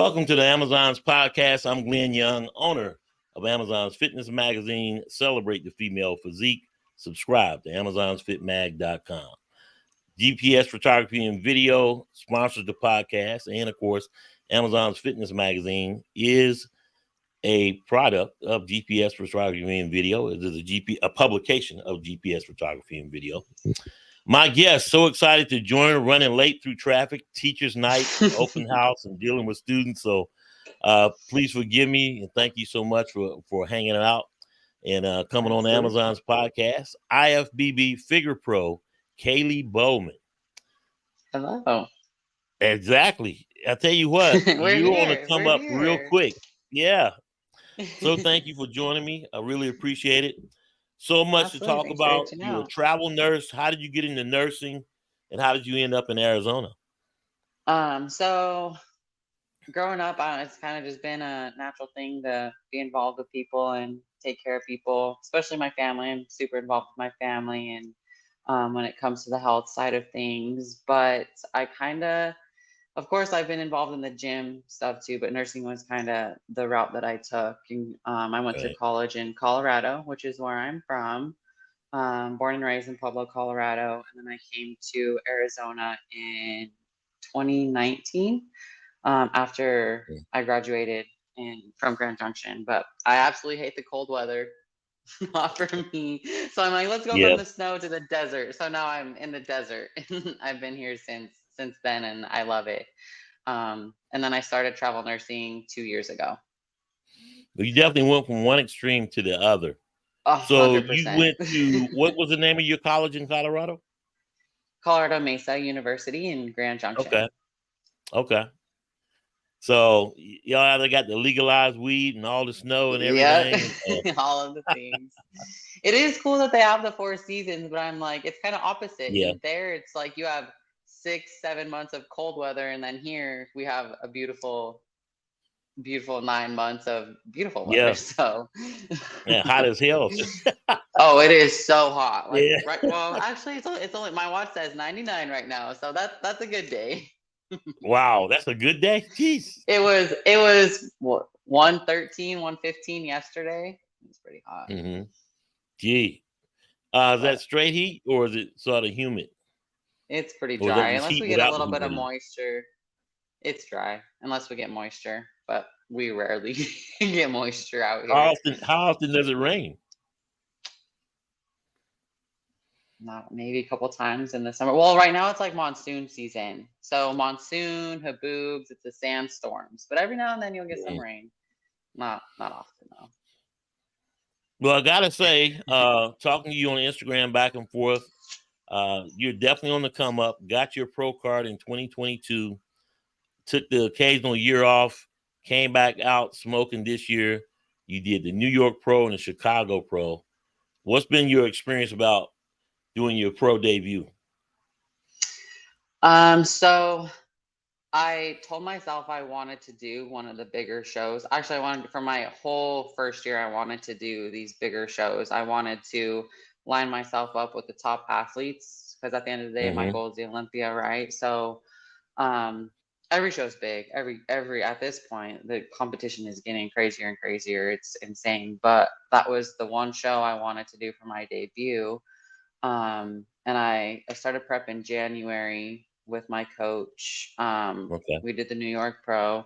Welcome to the Amazon's podcast. I'm Glenn Young, owner of Amazon's Fitness Magazine. Celebrate the female physique. Subscribe to AmazonsFitMag.com. GPS Photography and Video sponsors the podcast. And, of course, Amazon's Fitness Magazine is a product of GPS Photography and Video. It is a publication of GPS Photography and Video. My guest, so excited to join her, running late through traffic, teacher's night, open house, and dealing with students. So please forgive me, and thank you so much for hanging out and coming on Amazon's podcast. IFBB Figure Pro, Kaylee Bowman. Hello. Exactly. I tell you what, you want to come up real quick. Yeah. So thank you for joining me. I really appreciate it. So much to talk about. You're a travel nurse. How did you get into nursing, and how did you end up in Arizona? So growing up, it's kind of just been a natural thing to be involved with people and take care of people, especially my family. I'm super involved with my family and when it comes to the health side of things. But of course, I've been involved in the gym stuff too, but nursing was kind of the route that I took. And I went to college in Colorado, which is where I'm from. Born and raised in Pueblo, Colorado. And then I came to Arizona in 2019 after I graduated from Grand Junction. But I absolutely hate the cold weather. Not for me. So I'm like, let's go from the snow to the desert. So now I'm in the desert. I've been here since then, and I love it. And then I started travel nursing 2 years ago. Well, you definitely went from one extreme to the other. 100%. So you went to, what was the name of your college in Colorado? Colorado Mesa University in Grand Junction. Okay. So y'all either got the legalized weed and all the snow and everything. Yeah, all of the things. It is cool that they have the 4 seasons, but I'm like, it's kind of opposite. Yeah. There, it's like you have 6-7 months of cold weather, and then here we have a beautiful 9 months of beautiful weather. Yeah. So hot as hell. Oh, it is so hot. Like, right. Well, actually, it's only my watch says 99 right now, so that's a good day. Wow, that's a good day. Jeez. It was what, 113, 115 yesterday. It was pretty hot. Mm-hmm. Gee. Is that straight heat or is it sort of humid? It's pretty dry. Unless we get a little bit of moisture. It's dry unless we get moisture, but we rarely get moisture out here. How often does it rain? Not maybe a couple times in the summer. Well, right now it's like monsoon season. So monsoon, haboobs, it's the sandstorms. But every now and then you'll get some rain. Not often though. Well, I gotta say, talking to you on Instagram back and forth, you're definitely on the come up. Got your pro card in 2022. Took the occasional year off. Came back out smoking this year. You did the New York Pro and the Chicago Pro. What's been your experience about doing your pro debut? So I told myself I wanted to do one of the bigger shows. Actually, for my whole first year, I wanted to do these bigger shows. I wanted to line myself up with the top athletes because at the end of the day, my goal is the Olympia, right? So every show's big. Every at this point, the competition is getting crazier and crazier. It's insane. But that was the one show I wanted to do for my debut. And I started prep in January with my coach. We did the New York Pro.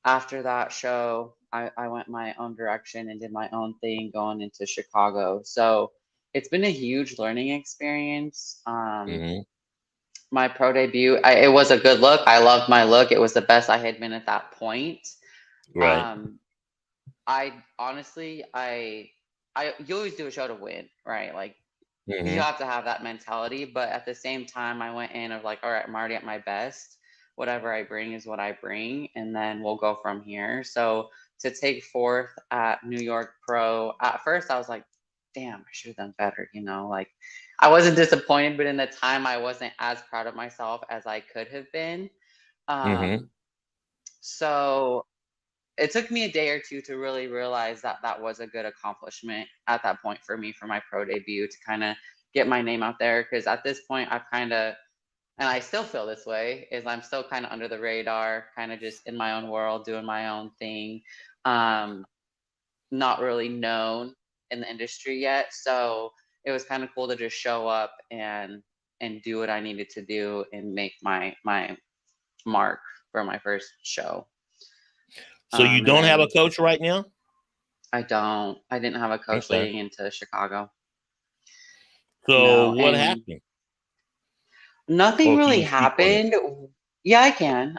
After that show, I went my own direction and did my own thing going into Chicago. So it's been a huge learning experience. My pro debut, it was a good look. I loved my look. It was the best I had been at that point. Right. I honestly, you always do a show to win, right? Like, you have to have that mentality, but at the same time, I went in of like, all right, I'm already at my best. Whatever I bring is what I bring, and then we'll go from here. So to take fourth at New York Pro, at first I was like, damn, I should have done better. Like I wasn't disappointed, but in the time I wasn't as proud of myself as I could have been. So it took me a day or two to really realize that was a good accomplishment at that point for me for my pro debut, to kind of get my name out there. Because at this point, and I still feel this way, is I'm still kind of under the radar, kind of just in my own world, doing my own thing. Not really known in the industry yet. So it was kind of cool to just show up and do what I needed to do and make my mark for my first show. So you don't have a coach right now? I don't. I didn't have a coach leading into Chicago. So what happened? Nothing really happened. Yeah, I can.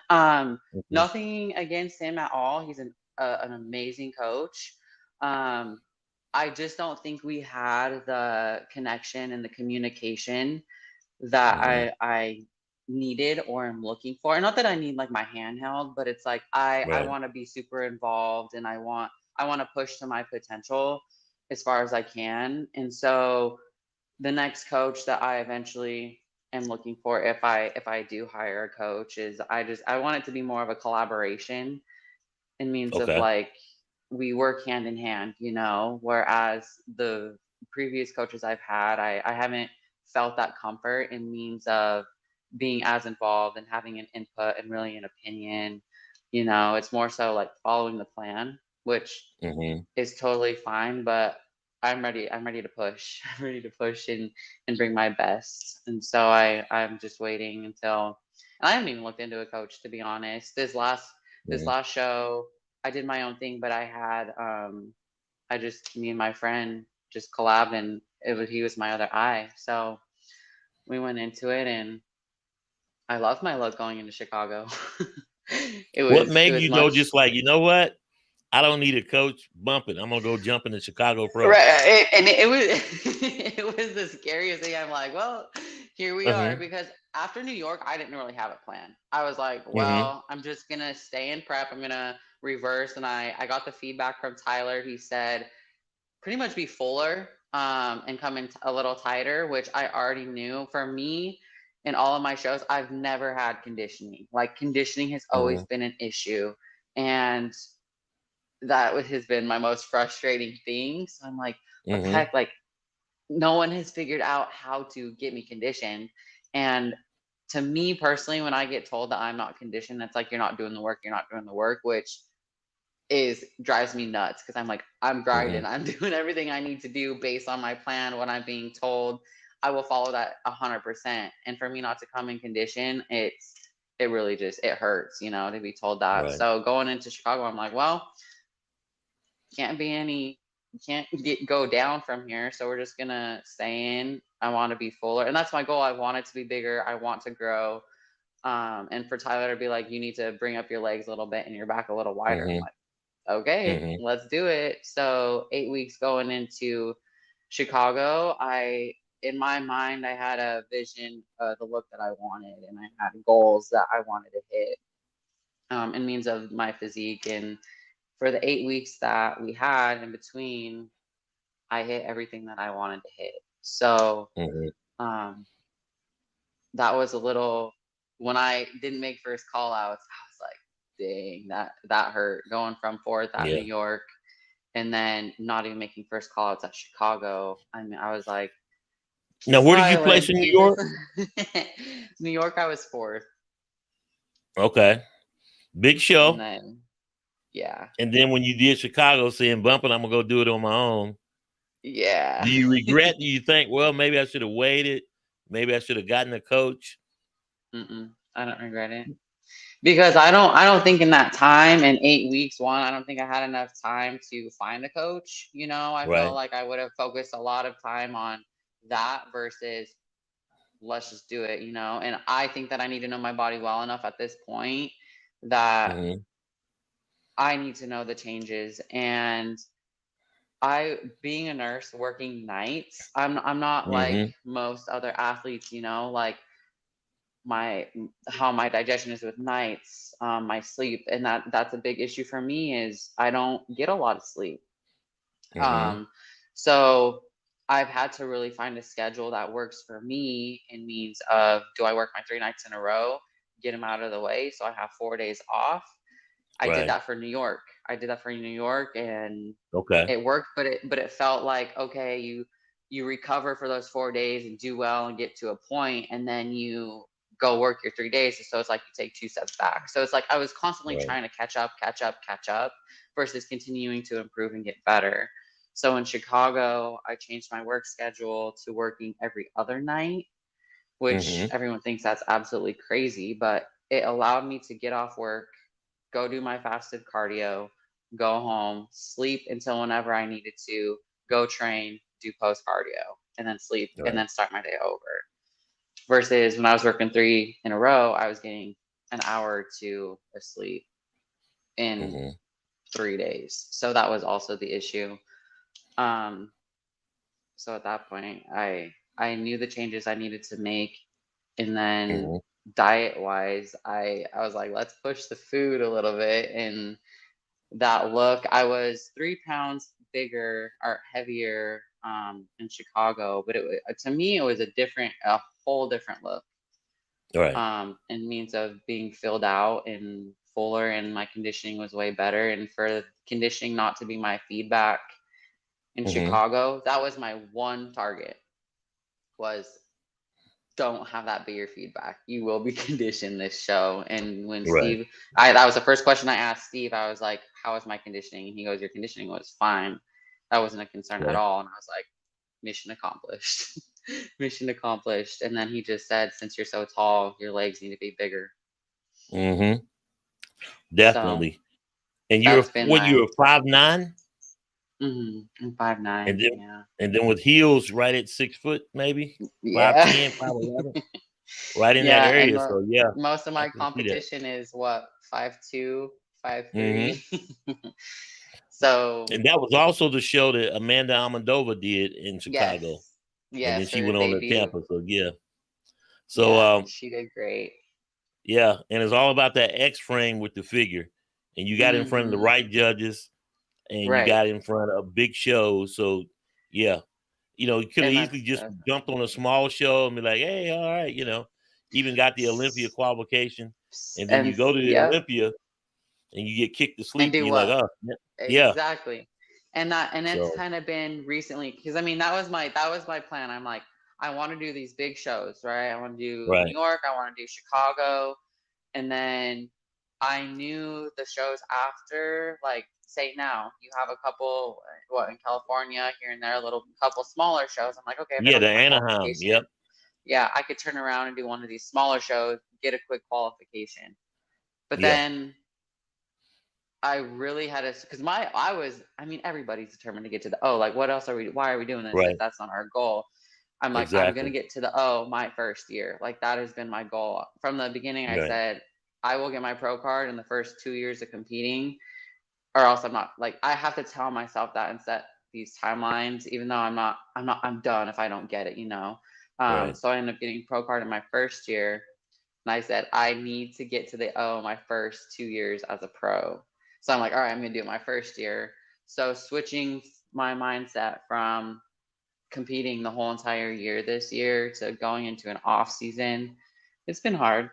Nothing against him at all. He's an amazing coach. I just don't think we had the connection and the communication that I needed or am looking for. And not that I need like my handheld, but it's like I want to be super involved, and I want to push to my potential as far as I can. And so the next coach that I eventually am looking for, if I do hire a coach, is I want it to be more of a collaboration, in means of like we work hand in hand, whereas the previous coaches I've had, I haven't felt that comfort in means of being as involved and having an input and really an opinion. It's more so like following the plan, which is totally fine, but I'm ready to push. I'm ready to push and bring my best. And so I'm just waiting until, and I haven't even looked into a coach, to be honest. This last show, I did my own thing, but I had me and my friend just collabed, and he was my other eye. So we went into it, and I loved my luck going into Chicago. What made you go just like, you know what? I don't need a coach bumping. I'm gonna go jump in the Chicago Pro. Right, and it was it was the scariest thing. I'm like, well, here we are, because after New York, I didn't really have a plan. I was like, well, I'm just gonna stay in prep. I'm gonna reverse, and I got the feedback from Tyler. He said pretty much be fuller and come in a little tighter, which I already knew. For me, in all of my shows, I've never had conditioning. Like, conditioning has always been an issue, and that has been my most frustrating thing. So I'm like, what the heck? Like, no one has figured out how to get me conditioned. And to me personally, when I get told that I'm not conditioned, that's like, you're not doing the work, which drives me nuts, because I'm like, I'm grinding. I'm doing everything I need to do based on my plan, what I'm being told. I will follow that 100%. And for me not to come in condition, it really just, it hurts, to be told that. Right. So going into Chicago, I'm like, well, can't go down from here. So we're just gonna stay in. I want to be fuller, and that's my goal. I want it to be bigger. I want to grow. And for Tyler to be like, you need to bring up your legs a little bit and your back a little wider. I'm like, okay, let's do it. So 8 weeks going into Chicago, in my mind, I had a vision of the look that I wanted, and I had goals that I wanted to hit, in means of my physique. And for the 8 weeks that we had in between, I hit everything that I wanted to hit. So that was a little, when I didn't make first call outs, I was like, dang, that hurt, going from fourth at New York and then not even making first call outs at Chicago. I mean, I was like, now where did you place in New York? New York, I was fourth. Okay. Big show. And then, yeah. And then when you did Chicago, saying bumping, I'm gonna go do it on my own. Yeah. Do you regret? Do you think, well, maybe I should have waited? Maybe I should have gotten a coach? I don't regret it, because I don't think in that time, in 8 weeks, I don't think I had enough time to find a coach. I feel like I would have focused a lot of time on that versus let's just do it, and I think that I need to know my body well enough at this point that I need to know the changes. And being a nurse working nights, I'm not like most other athletes, like how my digestion is with nights, my sleep, and that's a big issue for me, is I don't get a lot of sleep. So I've had to really find a schedule that works for me, in means of, do I work my 3 nights in a row, get them out of the way so I have 4 days off? I did that for New York. And it worked, but it felt like, okay, you recover for those 4 days and do well and get to a point, and then you go work your 3 days. So it's like you take 2 steps back. So it's like I was constantly Right. trying to catch up versus continuing to improve and get better. So in Chicago, I changed my work schedule to working every other night, which Mm-hmm. everyone thinks that's absolutely crazy, but it allowed me to get off work, go do my fasted cardio, go home, sleep until whenever I needed to, go train, do post cardio, and then sleep and Right. then start my day over. Versus when I was working 3 in a row, I was getting an hour or 2 of sleep in Mm-hmm. 3 days. So that was also the issue. Um, so at that point, I knew the changes I needed to make, and then Mm-hmm. diet wise, I was like, let's push the food a little bit. And that look, I was 3 pounds bigger or heavier in Chicago, but to me, it was a whole different look. Right. And means of being filled out and fuller, and my conditioning was way better. And for conditioning not to be my feedback in Mm-hmm. Chicago, that was my one target, was don't have that be your feedback. You will be conditioned this show. And when Right. that was the first question I asked Steve. I was like, how was my conditioning? And he goes, your conditioning was fine. That wasn't a concern at Right. all. And I was like, mission accomplished. Mission accomplished. And then he just said, since you're so tall, your legs need to be bigger. Mm-hmm. So Definitely. And you're that's been what, my, you're 5'9", I'm 5'9". and then Yeah. with heels right at 6 foot, maybe Yeah. 5'10", 5'11", right in that Yeah. And area. So yeah, most of I my can see that. competition is what, 5'2", 5'3". Mm-hmm. So And that was also the show that Amanda Almondova did in Chicago, yes. and then Yes, she her went on to debut. Tampa. So yeah. So Yeah, she did great. yeah, and it's all about that X frame with the figure, and you got in front of the Hmm. right judges, and you Right. got in front of big shows. So yeah, you could have And easily just jumped on a small show and be like, hey, all right, even got the Olympia qualification, and then you go to the yep. Olympia and you get kicked to And sleep, and do you're like, what? oh yeah. Exactly. And it's So kind of been recently, because I mean that was my plan. I'm like, I want to do these big shows, right? I want to do New right, York, I want to do Chicago, and then I knew the shows after, like, say now you have a couple, what, in California here and there, a little couple smaller shows. I'm like, okay, if I yeah, don't the get my Anaheim, qualification, yep, yeah, I could turn around and do one of these smaller shows, get a quick qualification. But yeah, then I really had to, because I mean, everybody's determined to get to the O. Like, what else why are we doing this if right, that's not our goal? I'm like, I'm going to exactly, get to the O my first year. Like, that has been my goal. From the beginning, I right, said, I will get my pro card in the first 2 years of competing, or else I'm not. Like, I have to tell myself that and set these timelines, even though I'm done if I don't get it. right, So I ended up getting pro card in my first year. And I said, I need to get to the O my first 2 years as a pro. So I'm like, all right, I'm going to do it my first year. So switching my mindset from competing the whole entire year this year to going into an off season, it's been hard.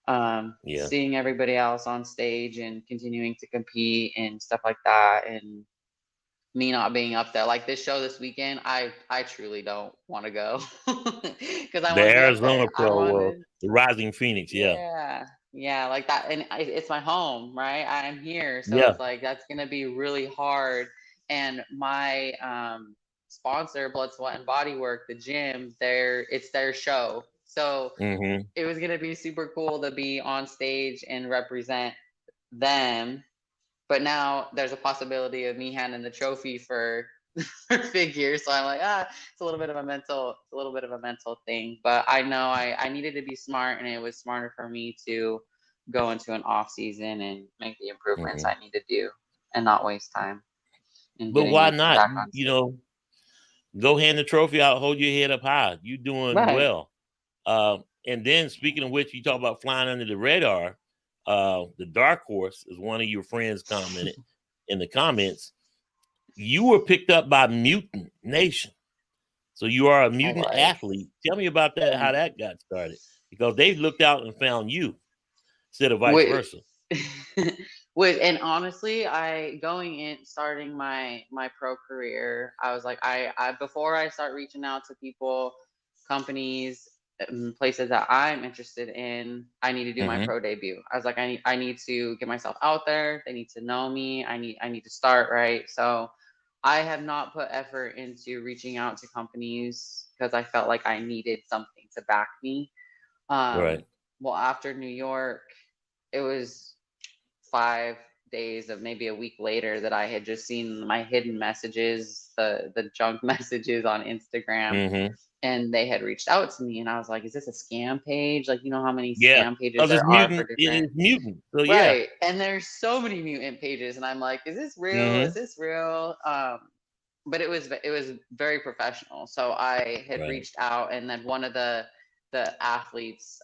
yeah, Seeing everybody else on stage and continuing to compete and stuff like that, and me not being up there, like this show this weekend, I truly don't want to go because I the want to be up Arizona there. I want Pro, to. the Rising Phoenix, yeah, Yeah, yeah, like that, and it's my home, right? I'm here, so yeah, it's like that's gonna be really hard. And my sponsor, Blood, Sweat, and Body Work, the gym, it's their show, so mm-hmm. it was gonna be super cool to be on stage and represent them. But now there's a possibility of me handing the trophy for figure. So I'm like, it's a little bit of a mental thing. But I know I needed to be smart, and it was smarter for me to go into an off season and make the improvements Mm-hmm. I need to do and not waste time in But why getting not? back on stage. Go hand the trophy out, hold your head up high. You doing Right. well. And then speaking of which, you talk about flying under the radar. The dark horse, is one of your friends commented in the comments. You were picked up by Mutant Nation. So you are a I mutant was. athlete. Tell me about that, how that got started. Because they looked out and found you instead of vice Wait. versa. And honestly, I going in starting my pro career, I was like, I before I start reaching out to people, companies, places that I'm interested in, I need to do my Mm-hmm. pro debut. I was like, I need to get myself out there. They need to know me. I need to start right. So I have not put effort into reaching out to companies because I felt like I needed something to back me. Right. Well, after New York, it was 5 days of maybe a week later that I had just seen my hidden messages, the junk messages on Instagram, Mm-hmm. and they had reached out to me, and I was like, is this a scam page? Like, you know how many Yeah. scam pages Because it's there are for mutant. It different. is mutant. So yeah. Right. And there's so many mutant pages, and I'm like, is this real? Is Mm-hmm. this real? But it was very professional. So I had Right. reached out, and then one of the athletes,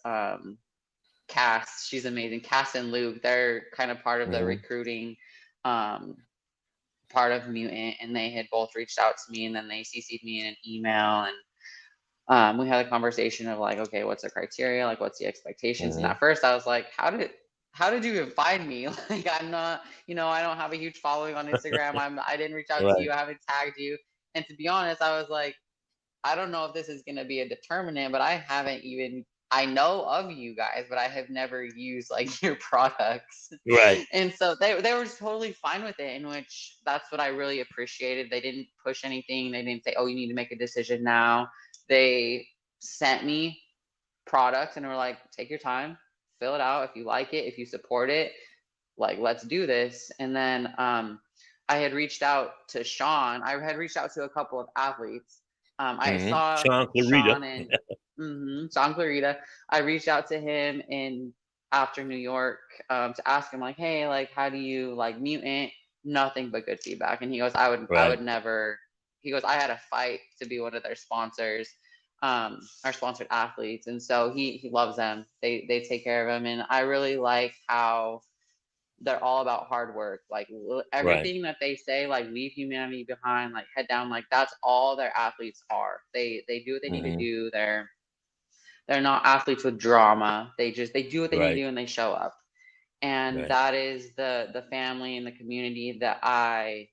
Cass, she's amazing. Cass and Luke, they're kind of part of the Mm-hmm. recruiting um, part of Mutant, and they had both reached out to me, and then they CC'd me in an email, and we had a conversation of like, okay, what's the criteria? Like, what's the expectations? And Mm-hmm. at first, I was like, how did you even find me? Like, I'm not, I don't have a huge following on Instagram. I didn't reach out to Right. you. I haven't tagged you. And to be honest, I was like, I don't know if this is going to be a determinant, but I haven't even, I know of you guys, but I have never used like your products. Right. And so they were totally fine with it, in which that's what I really appreciated. They didn't push anything. They didn't say, oh, you need to make a decision now. They sent me products and were like, take your time, fill it out. If you like it, if you support it, like, let's do this. And then I had reached out to Sean. I had reached out to a couple of athletes. I Mm-hmm. saw Sean Clarita. Sean and Sean Clarita. I reached out to him in after New York to ask him like, hey, like, how do you like Mutant? Nothing but good feedback. And he goes, I Right. would never. He goes, I had a fight to be one of their sponsors, our sponsored athletes, and so he loves them. They take care of him, and I really like how they're all about hard work. Like Right. everything that they say, like leave humanity behind, like head down, like that's all their athletes are. They do what they need to Mm-hmm. do. They're not athletes with drama. They do what they need to Right. do and they show up. And Right. that is the family and the community that I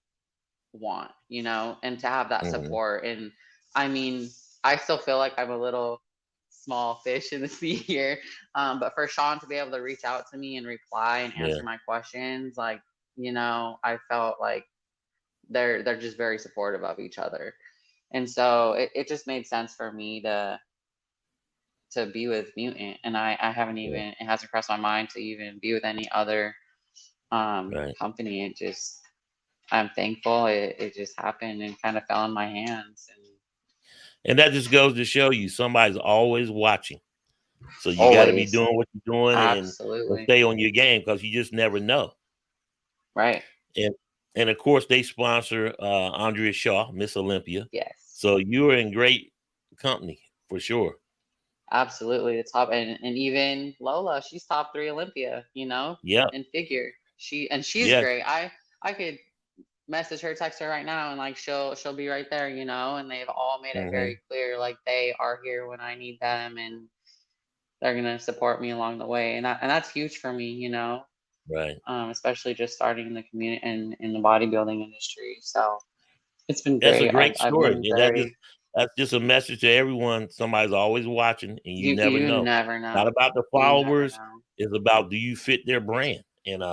want, and to have that Mm-hmm. support. And I mean, I still feel like I'm a little small fish in the sea here. But for Sean to be able to reach out to me and reply and Yeah. answer my questions, like, I felt like they're just very supportive of each other. And so it just made sense for me to be with Mutant. And I haven't Yeah. even, it hasn't crossed my mind to even be with any other Right. company. It just, I'm thankful it just happened and kind of fell in my hands. And And that just goes to show you somebody's always watching. So you got to be always, doing what you're doing and absolutely. stay on your game because you just never know. Right. And and of course they sponsor Andrea Shaw, Miss Olympia. Yes. So you're in great company for sure. Absolutely, the top, and even Lola, she's top three Olympia, Yeah. in figure. She's Yes. great. I could message her, text her right now, and like she'll be right there, and they've all made it Mm-hmm. very clear like they are here when I need them, and they're gonna support me along the way, and that's huge for me, Right. especially just starting in the community and in the bodybuilding industry. So it's been That's a great. great I've story. been And very. that's just a message to everyone. Somebody's always watching and you never You know. never Not know. about the You never followers, know. it's about do you fit their brand? And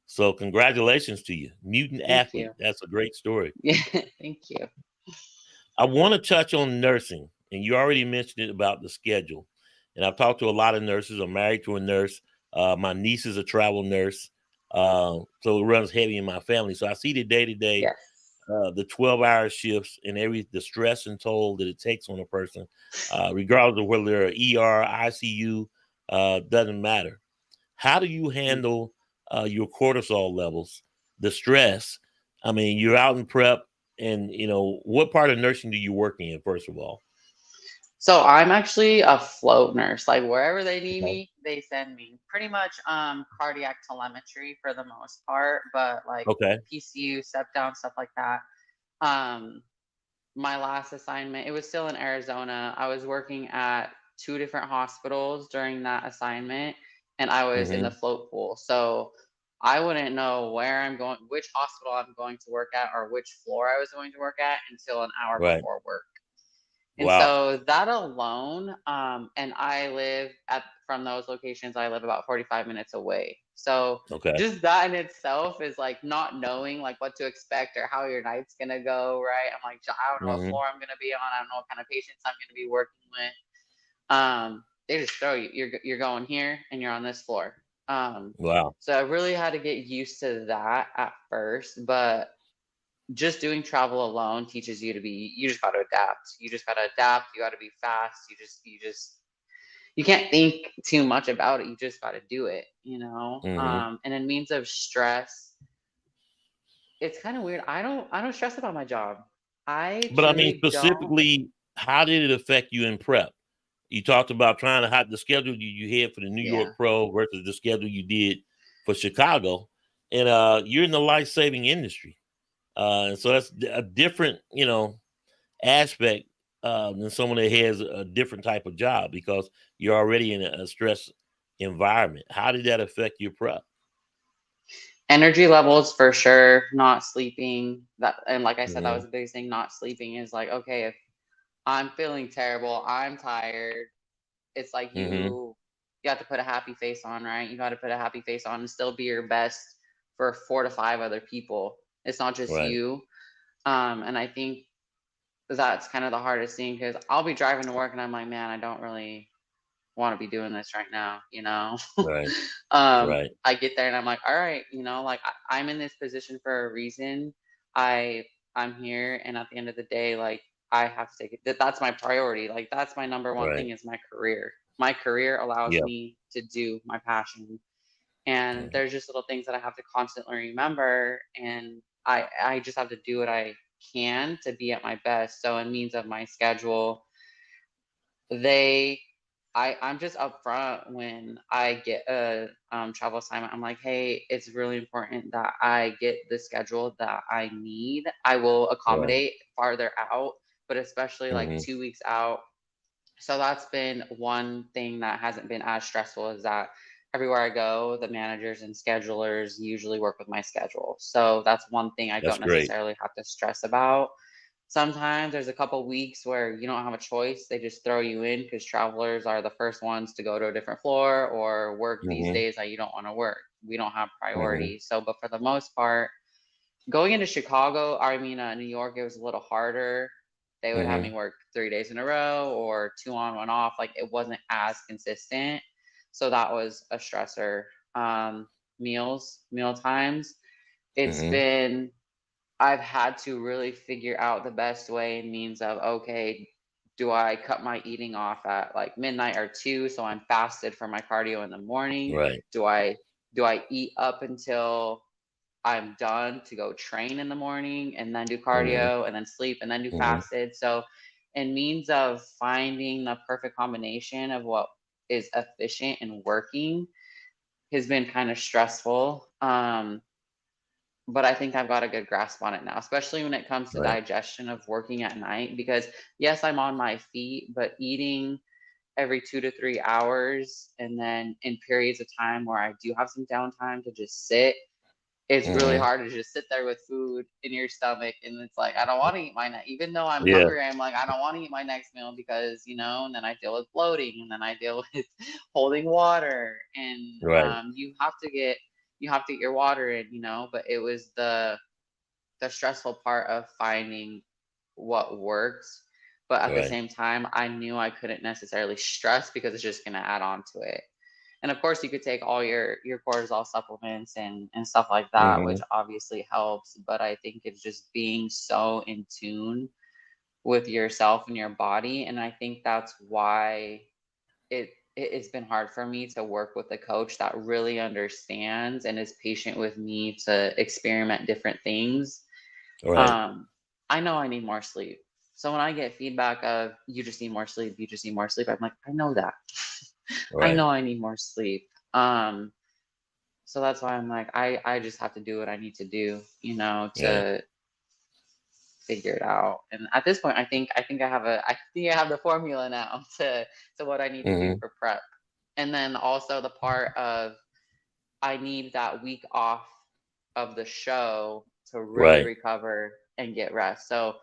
so congratulations to you. Mutant Thank athlete. you. That's a great story. Yeah, thank you. I want to touch on nursing, and you already mentioned it about the schedule. And I've talked to a lot of nurses. I'm married to a nurse. My niece is a travel nurse, so it runs heavy in my family. So I see the day to day, Yes. the 12-hour shifts, and the stress and toll that it takes on a person, regardless of whether they're ER, ICU, doesn't matter. How do you Mm. handle your cortisol levels, the stress? I mean, you're out in prep, and what part of nursing do you work in? First of all, So I'm actually a float nurse. Like wherever they need okay, me, they send me. Pretty much cardiac telemetry for the most part, but like okay, PCU, step down, stuff like that. Um my last assignment, it was still in Arizona. I was working at two different hospitals during that assignment, and I was in the mm-hmm. float pool. So I wouldn't know where I'm going, which hospital I'm going to work at, or which floor I was going to work at until an hour Right, before work. And Wow. so that alone, and I live from those locations, I live about 45 minutes away. So Okay. just that in itself is like not knowing like what to expect or how your night's gonna go, right? I'm like, I don't know what Mm-hmm. floor I'm gonna be on. I don't know what kind of patients I'm gonna be working with. They just throw you. You're going here and you're on this floor. Um, Wow. so I really had to get used to that at first, but just doing travel alone teaches you to be, you just got to adapt. You just got to adapt. You got to be fast. You can't think too much about it. You just got to do it, you know? Mm-hmm. And in means of stress, it's kind of weird. I don't stress about my job. I But I mean, truly don't. specifically, how did it affect you in prep? You talked about trying to hide the schedule you had for the New York Yeah. Pro versus the schedule you did for Chicago, and you're in the life saving industry, and so that's a different, aspect than someone that has a different type of job because you're already in a stress environment. How did that affect your prep? Energy levels for sure, not sleeping. That, and like I said, that was Mm-hmm. the biggest thing. Not sleeping is like, okay, if I'm feeling terrible, I'm tired, it's like Mm-hmm. you have to put a happy face on, right? You got to put a happy face on and still be your best for 4 to 5 other people. It's not just Right. you. And I think that's kind of the hardest thing because I'll be driving to work and I'm like, man, I don't really want to be doing this right now, you know? Right. Right. I get there and I'm like, all right, like I'm in this position for a reason. I I'm here, and at the end of the day, like I have to take it. That's my priority. Like that's my number one Right. thing is my career. My career allows Yeah. me to do my passion, and Right. there's just little things that I have to constantly remember, and I just have to do what I can to be at my best. So in means of my schedule, they I'm just upfront when I get a travel assignment. I'm like, hey, it's really important that I get the schedule that I need. I will Right. accommodate farther out, but especially like Mm-hmm. 2 weeks out. So that's been one thing that hasn't been as stressful, is that everywhere I go, the managers and schedulers usually work with my schedule. So that's one thing I That's don't great. necessarily have to stress about. Sometimes there's a couple weeks where you don't have a choice. They just throw you in because travelers are the first ones to go to a different floor or work these Mm-hmm. days that you don't want to work. We don't have Mm-hmm. priority. So, but for the most part, going into Chicago, I mean, New York, it was a little harder. They would have me Mm-hmm. work 3 days in a row or two on, one off. Like it wasn't as consistent. So that was a stressor. Meal times. It's Mm-hmm. been, I've had to really figure out the best way and means of, okay, do I cut my eating off at like midnight or 2 so I'm fasted for my cardio in the morning? Right. Do I eat up until I'm done to go train in the morning and then do Mm-hmm. cardio and then sleep and then do Mm-hmm. fasted? So in means of finding the perfect combination of what is efficient and working has been kind of stressful. But I think I've got a good grasp on it now, especially when it comes to Right. digestion of working at night. Because yes, I'm on my feet, but eating every 2 to 3 hours and then in periods of time where I do have some downtime to just sit, it's really Mm-hmm. hard to just sit there with food in your stomach, and it's like I don't want to eat my next, even though I'm Yeah. hungry, I'm like I don't want to eat my next meal because and then I deal with bloating, and then I deal with holding water, and Right. you have to get your water in, but it was the stressful part of finding what works, but at the Right. same time I knew I couldn't necessarily stress because it's just going to add on to it. And of course you could take all your cortisol supplements and stuff like that, which Mm-hmm. obviously helps, but I think it's just being so in tune with yourself and your body, and I think that's why it's been hard for me to work with a coach that really understands and is patient with me to experiment different things. Right. um I know I need more sleep, so when I get feedback of you just need more sleep, you just need more sleep, I'm like, I know that. I Right. know I need more sleep. So that's why I'm like, I just have to do what I need to do, Yeah. to figure it out. And at this point, I think I have the formula now to what I need to do Mm-hmm. for prep. And then also the part of I need that week off of the show to really Right. recover and get rest. So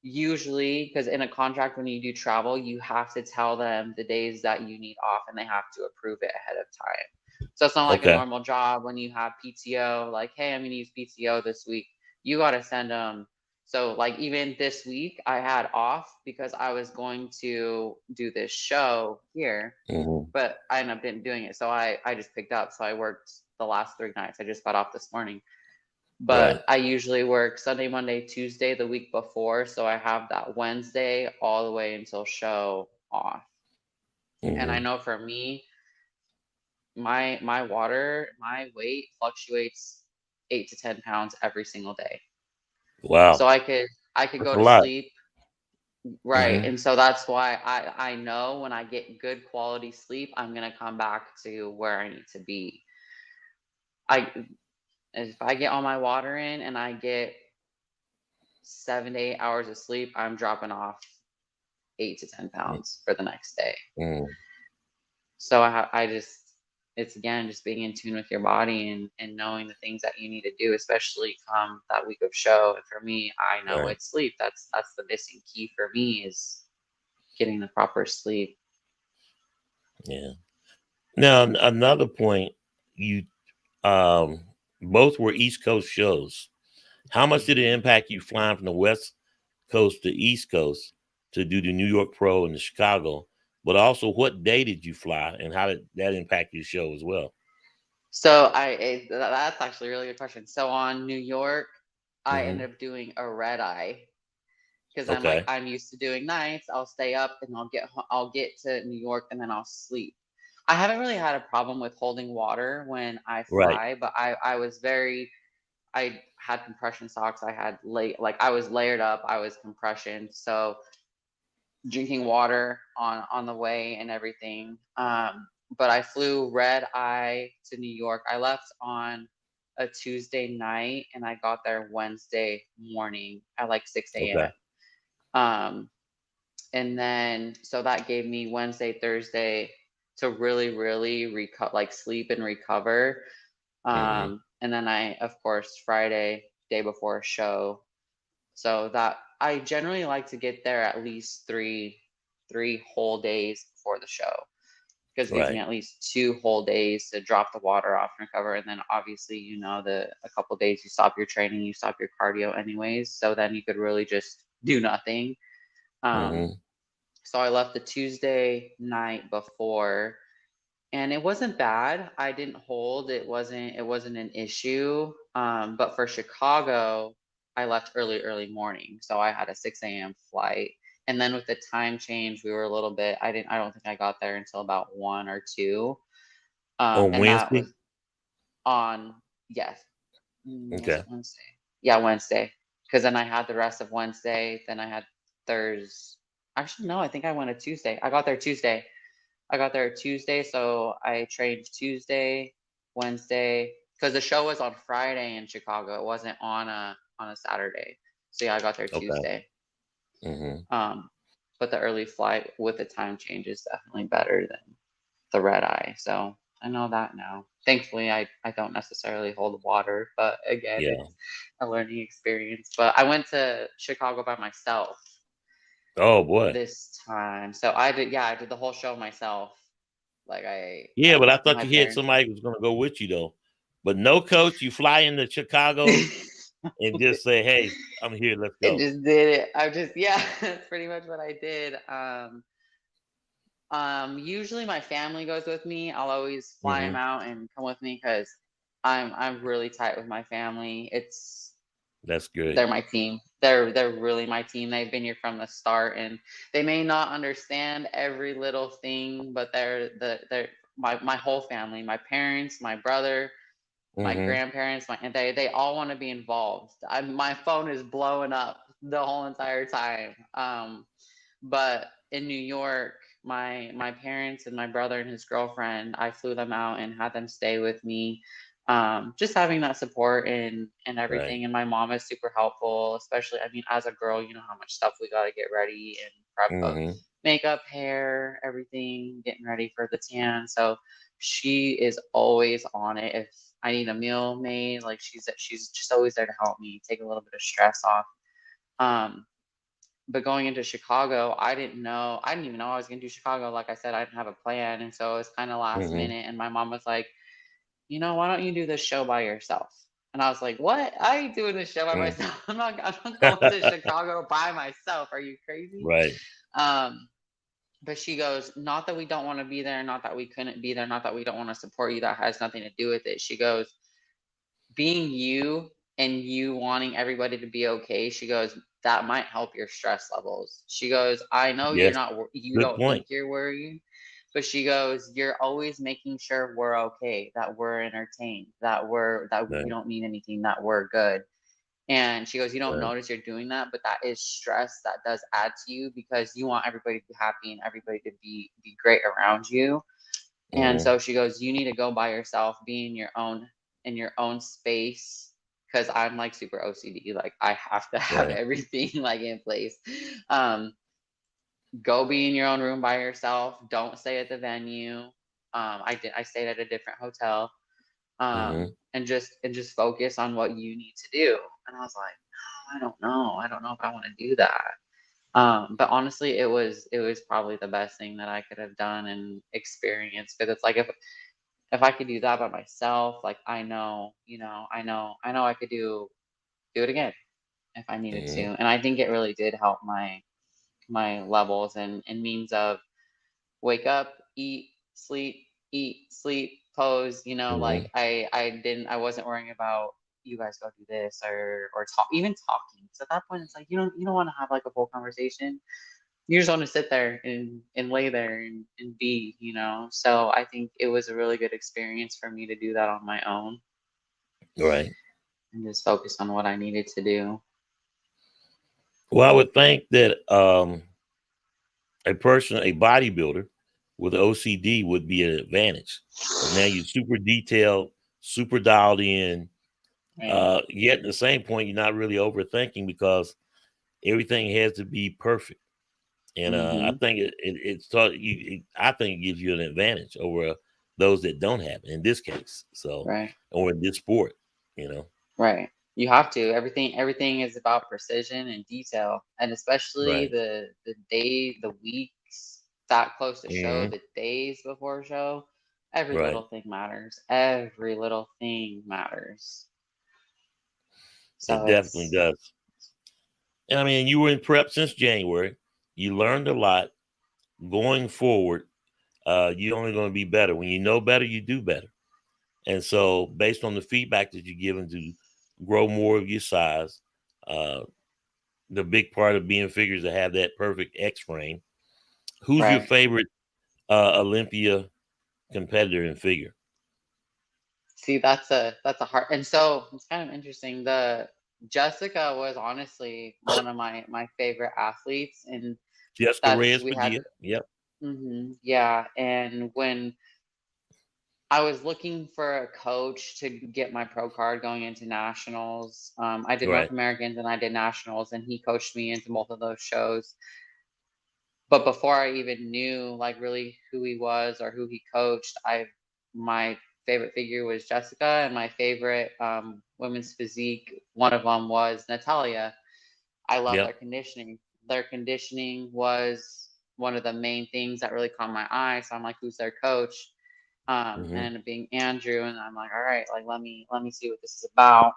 usually, because in a contract, when you do travel, you have to tell them the days that you need off and they have to approve it ahead of time. So it's not like a Okay. normal job when you have PTO, like, hey, I'm going to use PTO this week. You got to send them. So, like, even this week, I had off because I was going to do this show here, but I ended up didn't doing it. So I just picked up. So I worked the last 3 nights. I just got off this morning. Right. But I usually work Sunday, Monday, Tuesday the week before, so I have that Wednesday all the way until show off. And I know for me, my weight fluctuates 8 to 10 pounds every single day. Wow. So I could That's go a to lot. sleep, right? And so that's why I know when I get good quality sleep, I'm gonna come back to where I need to be. I if I get all my water in and I get 7 to 8 hours of sleep, I'm dropping off 8 to 10 pounds for the next day. Mm. So I just, it's again just being in tune with your body and knowing the things that you need to do, especially come that week of show. And for me, I know Right. it's sleep. That's the missing key for me, is getting the proper sleep. Yeah. Now another point, you both were East Coast shows. How much did it Mhm. impact you flying from the West Coast to East Coast to do the New York Pro and the Chicago? But also, what day did you fly, and how did that impact your show as well? So that's actually a really good question. So on New York, I Hmm. ended up doing a red eye because Okay. I'm used to doing nights. I'll stay up and I'll get to New York and then I'll sleep. I haven't really had a problem with holding water when I Right. fly, but I was very, I had compression socks. I had like I was layered up. I was compression. So drinking water on the way and everything. But I flew red eye to New York. I left on a Tuesday night and I got there Wednesday morning at like 6 Okay. a.m. Um, and then so that gave me Wednesday, Thursday to really, really like sleep and recover. Hmm. And then I, of course, Friday, day before a show. So that I generally like to get there at least three whole days before the show, because it gives me Right. at least 2 whole days to drop the water off and recover. And then obviously, a couple days you stop your training, you stop your cardio anyways. So then you could really just do nothing. Um, Hmm. so I left the Tuesday night before, and it wasn't bad. I didn't hold. It wasn't an issue. But for Chicago, I left early morning. So I had a 6 a.m. flight. And then with the time change, we were a little bit, I don't think I got there until about 1 or 2. On And that Wednesday. was on, yes, was Okay. it Wednesday? Yeah, Wednesday. Because then I had the rest of Wednesday. Then I had Thursday. Actually, no, I think I went a Tuesday. I got there Tuesday, so I trained Tuesday, Wednesday, because the show was on Friday in Chicago. It wasn't on a Saturday. So yeah, I got there Okay. Tuesday. Hmm. Um, but the early flight with the time change is definitely better than the red eye. So I know that now. Thankfully, I don't necessarily hold water, but again, Yeah. it's a learning experience. But I went to Chicago by myself Oh boy. this time. So I did the whole show myself. Like Yeah, but I thought my you had parents. somebody who was going to go with you though. But no coach, you fly into Chicago and just say, "Hey, I'm here. Let's I go." just did it. Yeah, that's pretty much what I did. Usually my family goes with me. I'll always fly them Hmm. out and come with me because I'm really tight with my family. That's good. They're my team. They're really my team. They've been here from the start, and they may not understand every little thing, but they're my whole family. My parents, my brother, my Hmm. grandparents, and they all want to be involved. My phone is blowing up the whole entire time. But in New York, my parents and my brother and his girlfriend, I flew them out and had them stay with me. Just having that support and Right. everything. And my mom is super helpful, especially, I mean, as a girl, you know how much stuff we got to get ready and prep of Hmm. makeup, hair, everything, getting ready for the tan. So she is always on it. If I need a meal made, like she's just always there to help me take a little bit of stress off. Um, but going into Chicago, I didn't even know I was going to do Chicago. Like I said, I didn't have a plan. And so it was kind of last Mm-hmm. minute. And my mom was like, why don't you do this show by yourself? And I was like, what? I ain't doing this show by Mm. myself. I'm not going to Chicago by myself. Are you crazy? Right. But she goes, not that we don't want to be there, not that we couldn't be there, not that we don't want to support you. That has nothing to do with it. She goes, being you and you wanting everybody to be okay. She goes, that might help your stress levels. She goes, I know Yes. you Good don't think point. you're worried, but she goes, you're always making sure we're okay, that we're entertained, that we Right. don't need anything, that we're good. And she goes, you don't Right. notice you're doing that, but that is stress that does add to you because you want everybody to be happy and everybody to be great around you. And Mm-hmm. so she goes, you need to go by yourself, be in your own space. Cause I'm like super OCD. Like I have to have Right. everything like in place. Um, go be in your own room by yourself. Don't stay at the venue. I stayed at a different hotel. Mm-hmm. And just focus on what you need to do. And I was like, no, I don't know. I don't know if I want to do that. But honestly, it was probably the best thing that I could have done and experienced, because it's like if I could do that by myself, like I know I could do it again if I needed to. Mm-hmm. And I think it really did help my levels and means of wake up, eat, sleep, pose, Mm-hmm. like I wasn't worrying about you guys go do this or talk, even talking. So at that point it's like you don't want to have like a full conversation. You just want to sit there and lay there and be. So I think it was a really good experience for me to do that on my own Right. and just focus on what I needed to do. Well, I would think that a bodybuilder with OCD would be an advantage. Because now you're super detailed, super dialed in. Right. Yet at the same point, you're not really overthinking because everything has to be perfect. And I Mm-hmm. think it's taught you. I think it gives you an advantage over those that don't have it in this case. So, Right. or in this sport, you know. Right. You have to. Everything is about precision and detail. And especially Right. the weeks that close to show, Hmm. the days before show, every Right. little thing matters. Every little thing matters. It So definitely it's does. And I mean, you were in prep since January. You learned a lot. Going forward, you're only going to be better. When you know better, you do better. And so, based on the feedback that you're given to grow more of your size, uh, the big part of being figures to have that perfect X frame. Who's your right. favorite Olympia competitor in figure? See, that's a hard, and so it's kind of interesting. The Jessica was honestly one of my favorite athletes, and Jessica that's Reyes we had. Padilla. Yep. Yeah, and when I was looking for a coach to get my pro card going into nationals. I did North Right. Americans and I did nationals, and he coached me into both of those shows. But before I even knew like really who he was or who he coached, my favorite figure was Jessica, and my favorite women's physique, one of them was Natalia. I love their Yep. conditioning. Their conditioning was one of the main things that really caught my eye. So I'm like, who's their coach? And Hmm. ended up being Andrew, and I'm like, all right, like let me see what this is about.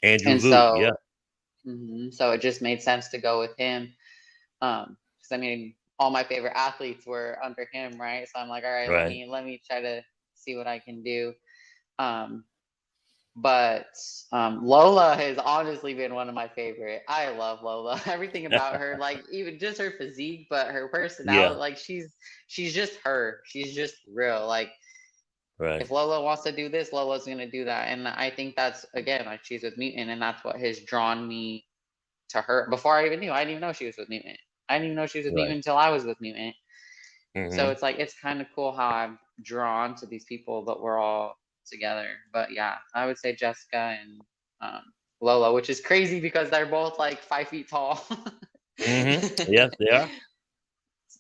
Andrew And Vu. Yeah. so it just made sense to go with him. Because I mean, all my favorite athletes were under him, right? So I'm like, all right, let Right. me try to see what I can do. Um, but Lola has honestly been one of my favorite. I love Lola. Everything about her, like even just her physique, but her Yeah. personality, like she's just her. She's just real. Like Right. if Lola wants to do this, Lola's gonna do that. And I think that's again like she's with Mutant, and that's what has drawn me to her. Before I even knew, I didn't even know she was with Mutant. I didn't even know she was with Right. Mutant until I was with Mutant. So Hmm. it's like it's kind of cool how I'm drawn to these people, but we're all together. But yeah, I would say Jessica and um, Lola, which is crazy because they're both like 5 feet tall. Hmm. Yes, they are.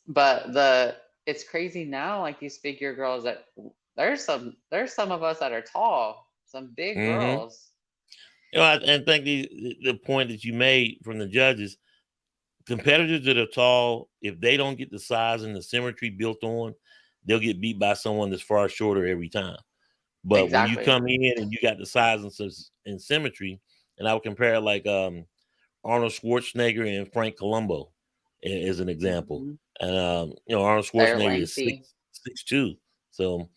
But it's crazy now, like these figure girls that there's some of us that are tall, some big Hmm. girls. And I think the point that you made from the judges, competitors that are tall, if they don't get the size and the symmetry built on, they'll get beat by someone that's far shorter every time. But when you Exactly. come in and you got the size and symmetry, and I would compare like Arnold Schwarzenegger and Frank Columbo as an example. And Arnold They're Schwarzenegger is lengthy. 6'2". So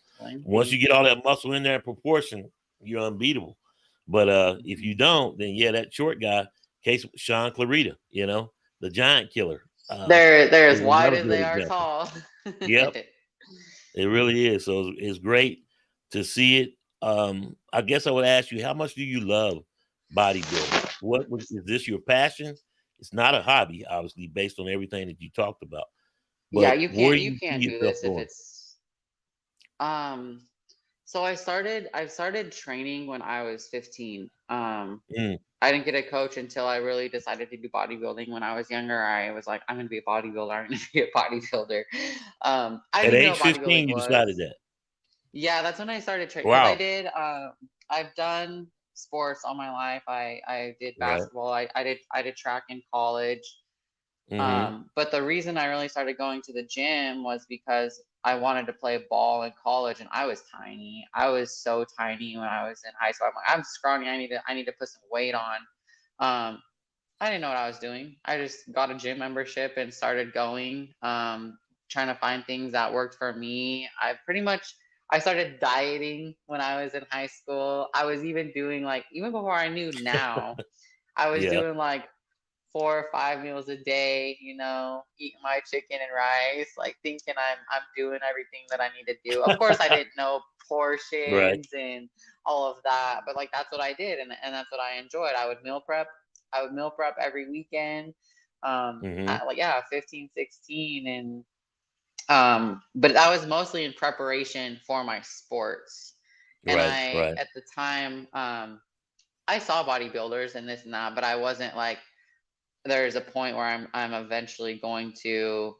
once you Lengthy. get all that muscle in there in proportion, you're unbeatable. But if you don't, then that short guy, case Sean Clarita, the giant killer, They're as is wide another as good they are example. tall. Yep, it really is. So it's great to see it. I guess I would ask you, how much do you love bodybuilding? Is this your passion? It's not a hobby, obviously, based on everything that you talked about. Yeah, But you where can't do you you see can't do yourself this if going? it's um so I started training when I was 15. Mm. I didn't get a coach until I really decided to do bodybuilding. When I was younger, I was like, I'm gonna be a bodybuilder. I'm gonna be a bodybuilder. I At didn't even know age what 15, bodybuilding you decided was. that. Yeah, that's when I started training because Wow. I've done sports all my life. I did Right. basketball. I did track in college. Mm-hmm. But the reason I really started going to the gym was because I wanted to play ball in college, and I was tiny. I was so tiny when I was in high school. I'm like, I'm scrawny. I need to put some weight on. Um, I didn't know what I was doing. I just got a gym membership and started going, trying to find things that worked for me. I started dieting when I was in high school. I was even doing like, even before I knew now, I was Yeah. doing like 4 or 5 meals a day, eating my chicken and rice, like thinking I'm doing everything that I need to do. Of course, I didn't know Right. portions and all of that, but like that's what I did, and that's what I enjoyed. I would meal prep. I would meal prep every weekend. Mm-hmm. At like, yeah, 15, 16, and but that was mostly in preparation for my sports. And Right. Right. at the time, I saw bodybuilders and this and that, but I wasn't like, there's a point where I'm eventually going to,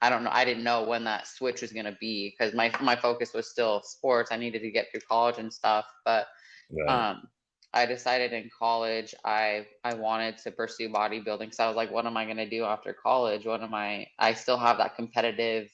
I don't know, I didn't know when that switch was going to be because my focus was still sports. I needed to get through college and stuff, but Right. um I decided in college I wanted to pursue bodybuilding. So I was like, what am I going to do after college? I still have that competitive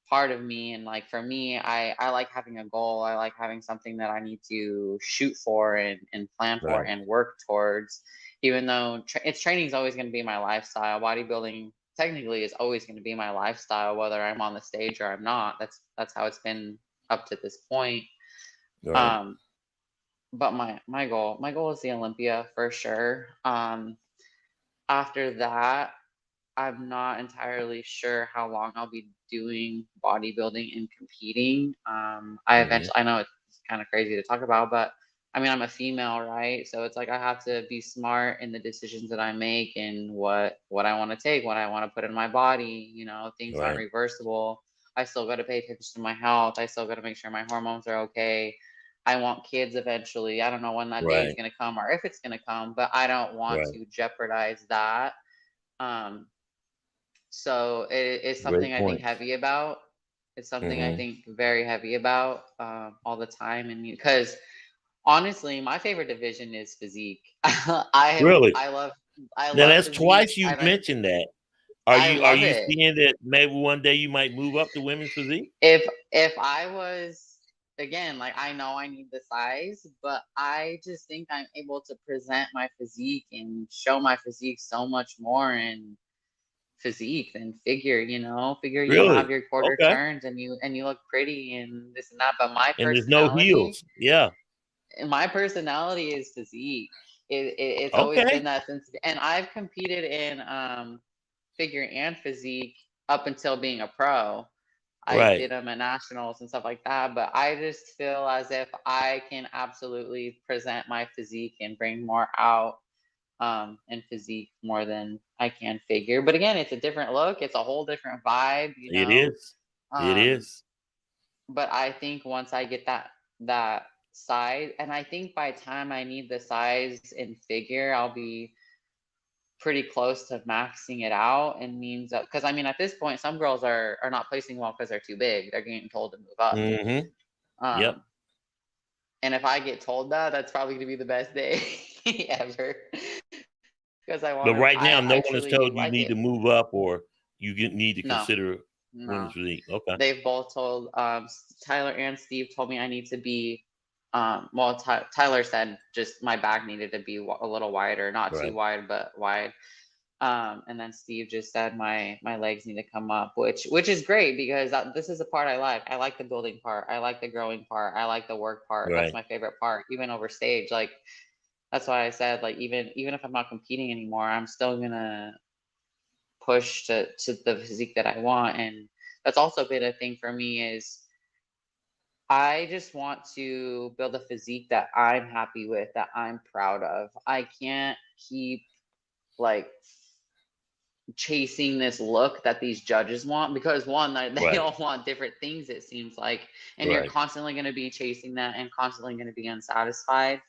part of me, and like for me, I like having a goal. I like having something that I need to shoot for and plan for Right. and work towards. Even though training is always going to be my lifestyle, bodybuilding technically is always going to be my lifestyle, whether I'm on the stage or I'm not. That's how it's been up to this point. Right. um but my goal is the Olympia for sure. After that, I'm not entirely sure how long I'll be doing bodybuilding and competing. Mm-hmm. I know it's kind of crazy to talk about, but I mean, I'm a female, right? So it's like I have to be smart in the decisions that I make and what I want to take, what I want to put in my body. Things aren't Right. reversible. I still got to pay attention to my health. I still got to make sure my hormones are okay. I want kids eventually. I don't know when that day is Right. going to come or if it's going to come, but I don't want Right. to jeopardize that. Um, so it's something Great I think points. heavy about. It's something I Mm-hmm. think very heavy about, all the time. And because honestly, my favorite division is physique. Really? I Now love that's physique. twice you've mentioned that. Are I you are love you it. seeing that maybe one day you might move up to women's physique? If I was, again, like, I know I need the size, but I just think I'm able to present my physique and show my physique so much more in physique than figure. You have Really? your quarter Okay. turns and you look pretty and this and that, but my And there's no personality heels. Yeah. my personality is physique. It's always been Okay. that since, and I've competed in figure and physique up until being a pro. I Right. did them at nationals and stuff like that, but I just feel as if I can absolutely present my physique and bring more out, in physique more than I can figure. But again, it's a different look. It's a whole different vibe, you It know. is. It Um, is. but I think once I get that size, and I think by the time I need the size and figure, I'll be pretty close to maxing it out, and means that, because I mean, at this point, some girls are not placing well because they're too big. They're getting told to move up. Mm-hmm. Yep. Um, and if I get told that, that's probably gonna be the best day ever. because I But want to. right now, no I one has truly do told you like need it. to move up or need to No, consider no. women's physique. Okay. They've both told Tyler and Steve told me I need to be well Tyler said just my back needed to be a little wider, not too Right. wide but wide. And then Steve just said my legs need to come up, which is great because this is the part I like. I like the building part. I like the growing part. I like the work part. That's Right. my favorite part, even over stage. Like that's why I said like even if I'm not competing anymore, I'm still gonna push to the physique that I want. And that's also been a thing for me is I just want to build a physique that I'm happy with, that I'm proud of. I can't keep like chasing this look that these judges want because one, they Right. all want different things, it seems like, and you're Right. constantly going to be chasing that and constantly going to be unsatisfied.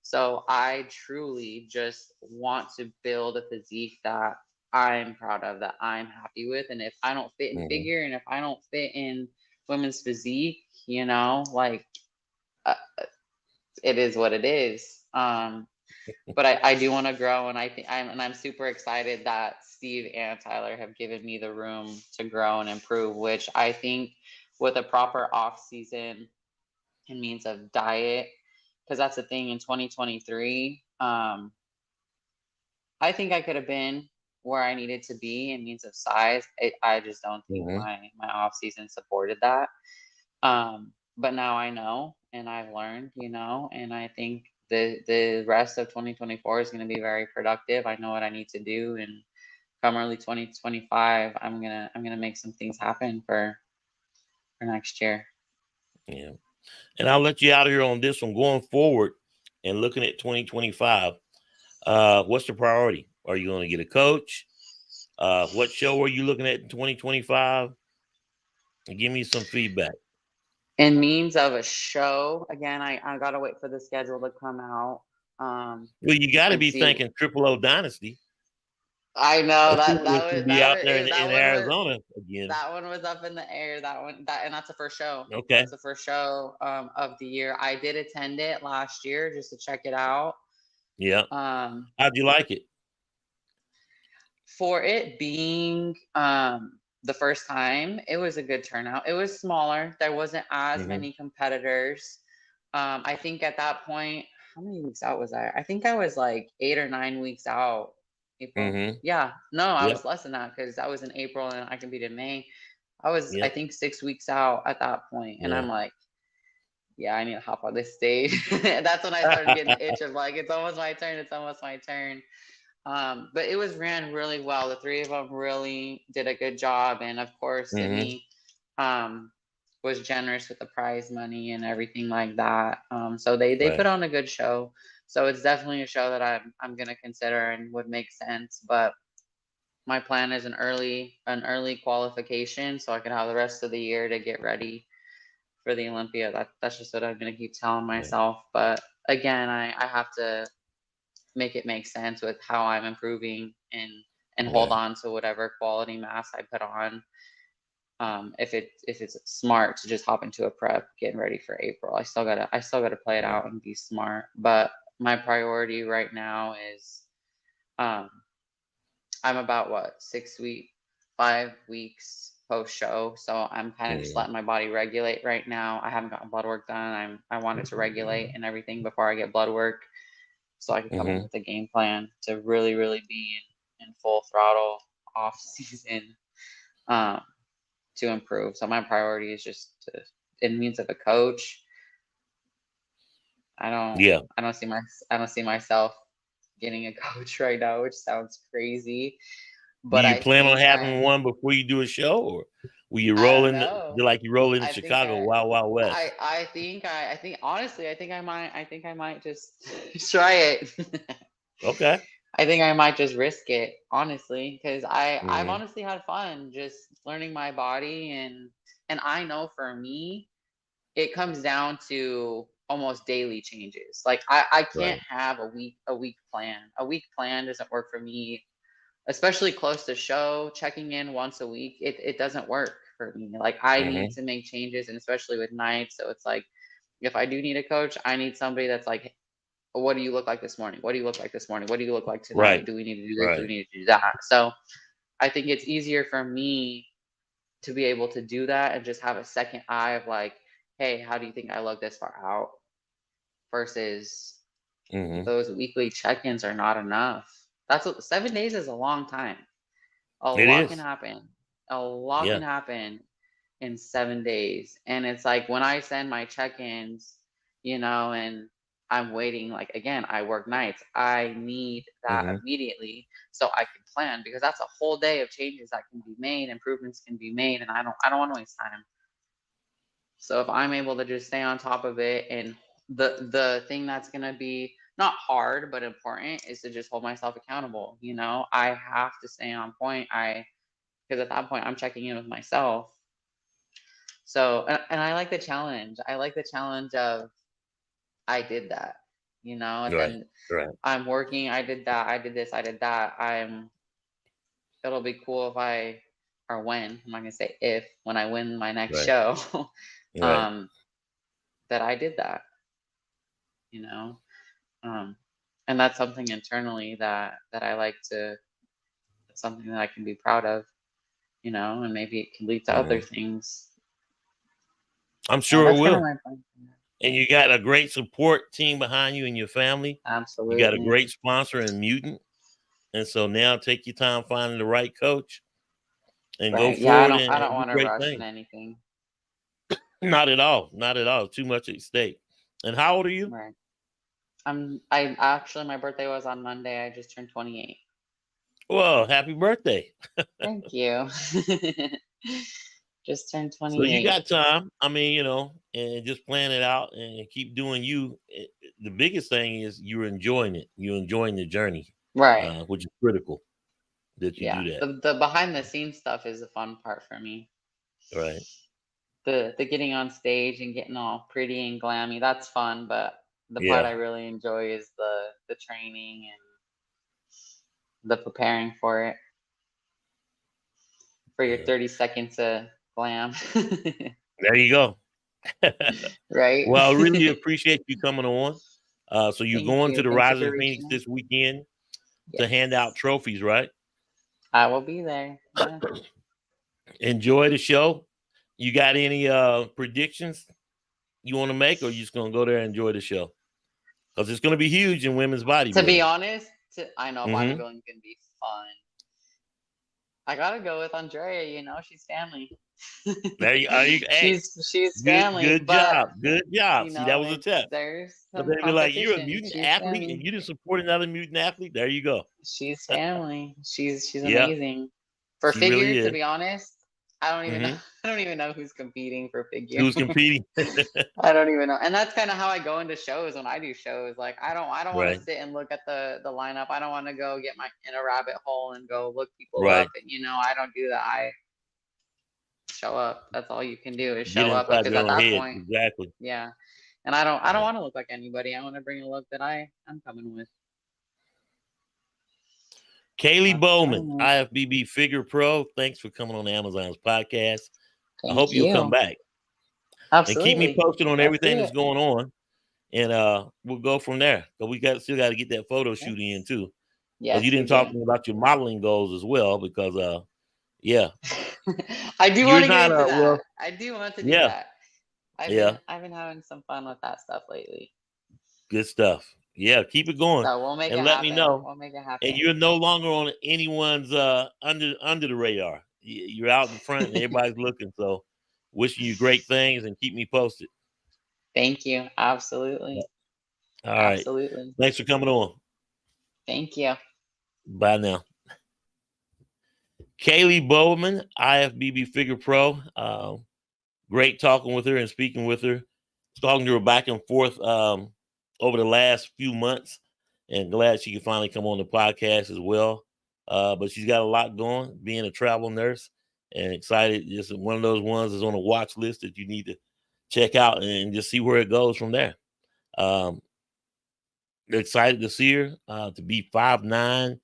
So I truly just want to build a physique that I'm proud of, that I'm happy with. And if I don't fit in Hmm. figure and if I don't fit in women's physique, like uh, it is what it is. But I do want to grow, and I'm super excited that Steve and Tyler have given me the room to grow and improve, which I think with a proper off season and means of diet, because that's the thing in 2023. I think I could have been where I needed to be in means of size. I just don't think Hmm. my off season supported that. But now I know and I've learned, and I think the rest of 2024 is going to be very productive. I know what I need to do, and come early 2025, I'm gonna make some things happen for next year. Yeah. And I'll let you out of here on this one going forward and looking at 2025. What's the priority? Are you going to get a coach? What show are you looking at in 2025? Give me some feedback. In means of a show, again, I gotta wait for the schedule to come out, Well, you got to and be see. thinking Triple O Dynasty. I know Which that will be out there in that one was Arizona again. that one was up in the air. And that's the first show. Okay. That's the first show of the year. I did attend it last year just to check it out. Yeah. Um, How'd you like it? for it being the first time, it was a good turnout. It was smaller. There wasn't as Mm-hmm. many competitors. I think at that point, how many weeks out was I? I think I was like 8 or 9 weeks out. April. Mm-hmm. Yeah. No, I Yep. was less than that because I was in April and I competed in May. I was, I Yep. think, 6 weeks out at that point, and Yeah. I'm like, yeah, I need to hop on this stage. That's when I started getting the itch of like, it's almost my turn. It's almost my turn. But it was ran really well. The three of them really did a good job, and of course, Mm-hmm. Sydney um, was generous with the prize money and everything like that. So they Right. put on a good show. So it's definitely a show that I'm gonna consider and would make sense. But my plan is an early qualification, so I can have the rest of the year to get ready for the Olympia. That's just what I'm gonna keep telling Right. myself. But again, I have to make it make sense with how I'm improving and hold Right. on to whatever quality mass I put on. If it's smart to just hop into a prep, getting ready for April, I still gotta play it Right. out and be smart. But my priority right now is um, I'm about what 5 weeks post show, so I'm kind of just Mm-hmm. letting my body regulate right now. I haven't gotten blood work done. I wanted to regulate and everything before I get blood work, so I could come up Mm-hmm. with a game plan to really, really be in full throttle off season um, to improve. So my priority is just to, in means of a coach. I don't, Yeah. I don't see myself getting a coach right now, which sounds crazy. Do But you I plan on think having one before you do a show, or will you I roll don't in know. like you roll into I think Chicago, I, Wild Wild West? I think honestly, I think I might just try it. Okay. I think I might just risk it, honestly, because I've Mm-hmm. honestly had fun just learning my body, and I know for me it comes down to almost daily changes. Like I Right. can't have a week plan. A week plan doesn't work for me, especially close to show. Checking in once a week, it doesn't work for me. Like I need Mm-hmm. to make changes, and especially with nights. So it's like if I do need a coach, I need somebody that's like what do you look like this morning? What do you look like this morning? What do you look like tonight? Right. Do we need to do this? Do we Right. need to do that? So I think it's easier for me to be able to do that and just have a second eye of like, hey, how do you think I look this far out? Versus those weekly check-ins are not enough. That's what 7 days is a long time. A It lot can is. happen. A lot Yeah. can happen in 7 days. And it's like when I send my check-ins, and I'm waiting, like again, I work nights. I need that immediately so I can plan, because that's a whole day of changes that can be made, improvements can be made, and I don't want to waste time. So if I'm able to just stay on top of it, and the thing that's going to be not hard but important is to just hold myself accountable. I have to stay on point. Because at that point I'm checking in with myself. So and I like the challenge. I like the challenge of I did that, and Right. then Right. I'm working. I did that. I did this. I did that. It'll be cool if or when, I'm not gonna say if, when I win my next Right. show, Right. that I did that, you know. And that's something internally that I like to, something that I can be proud of, and maybe it can lead to other things. I'm sure it That's kind of will. my point. And you got a great support team behind you and your family. You got a Absolutely. great sponsor in Mutant. And so now take your time finding the right coach and go Right. Yeah, forward I and don't do want to great rush in things. anything. Not at all. Not at all. Too much at stake. And how old are you? Right. I actually, my birthday was on Monday. I just turned 28. Well, happy birthday. Thank you. Just turned So you 28. got time. I mean, and just plan it out and keep doing you. The biggest thing is you're enjoying it. You're enjoying the journey, Right. which is critical that you Yeah. do that. The behind the scenes stuff is the fun part for me. Right. The getting on stage and getting all pretty and glammy, that's fun, but the part Yeah. I really enjoy is the training and the preparing for it. For your 30 seconds of glam. There you go. Right? Well, I really appreciate you coming on. So you're Thank going to you. the Thank you Rising for Phoenix reaching out. this weekend to hand out Yes. trophies, right? I will be there. Yeah. Enjoy the show. You got any predictions you want to make, or you just gonna go there and enjoy the show? Because it's gonna be huge in women's To be bodybuilding. honest, I know bodybuilding can be fun. I gotta go with Andrea, she's family. There you are. Hey, she's family, good but job. Good job. See, that was a test. there's So some they'd be like, you're a competition. mutant She's athlete and family. you didn't support another mutant athlete. There you go. She's family. She's Yeah, amazing. For she really figure, to is. be honest, I don't even know. I don't even know who's competing for figure. Who's competing? I don't even know. And that's kind of how I go into shows when I do shows. Like I don't want to Right. sit and look at the lineup. I don't want to go get in a rabbit hole and go look people Right. up. And I don't do that. I show up. That's all you can do is Get show up, inside because your at own that head. point, Exactly. yeah. And I don't want to look like anybody. I want to bring a look that I'm coming with. Kaylee Bowman, IFBB Figure Pro. Thanks for coming on Amazon's podcast. I hope you'll come back. Absolutely. And keep me posted on everything that's going on. And we'll go from there. But we still got to get that photo shoot in too. Yes, you didn't talk to me about your modeling goals as well, because yeah. I do want to get into that. I do want to do that. I've been having some fun with that stuff lately. Good stuff. Yeah, keep it going. So we'll make it and let happen. me know. We'll make it happen. And you're no longer on anyone's under the radar. You're out in front and everybody's looking. So wishing you great things and keep me posted. Thank you. Absolutely. All right. Absolutely. Thanks for coming on. Thank you. Bye now. Kaylee Bowman, IFBB Figure Pro. Great talking with her and speaking with her. Talking to her back and forth over the last few months, and glad she could finally come on the podcast as well. But she's got a lot going, being a travel nurse, and excited. Just one of those ones that's on a watch list that you need to check out and just see where it goes from there. Excited to see her to be 5'9"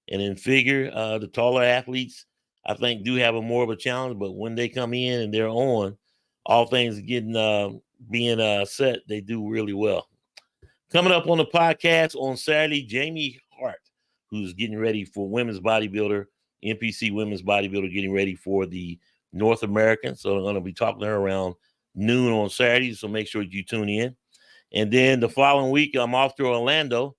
and in figure. The taller athletes, I think, do have more of a challenge, but when they come in and they're on, all things getting being set, they do really well. Coming up on the podcast on Saturday, Jamie Hart, who's getting ready for women's bodybuilder, NPC women's bodybuilder, getting ready for the North American. So I'm going to be talking to her around noon on Saturday. So make sure you tune in. And then the following week, I'm off to Orlando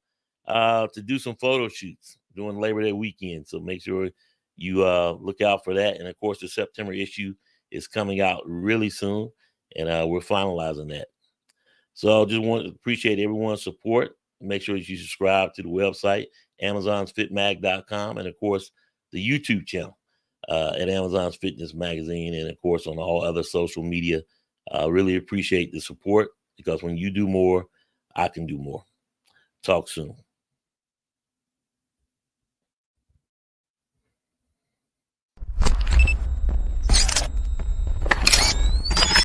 to do some photo shoots during Labor Day weekend. So make sure you look out for that. And of course, the September issue is coming out really soon, and we're finalizing that. So I just want to appreciate everyone's support. Make sure that you subscribe to the website, amazonsfitmag.com, and of course, the YouTube channel at Amazon's Fitness Magazine, and of course, on all other social media. I really appreciate the support, because when you do more, I can do more. Talk soon.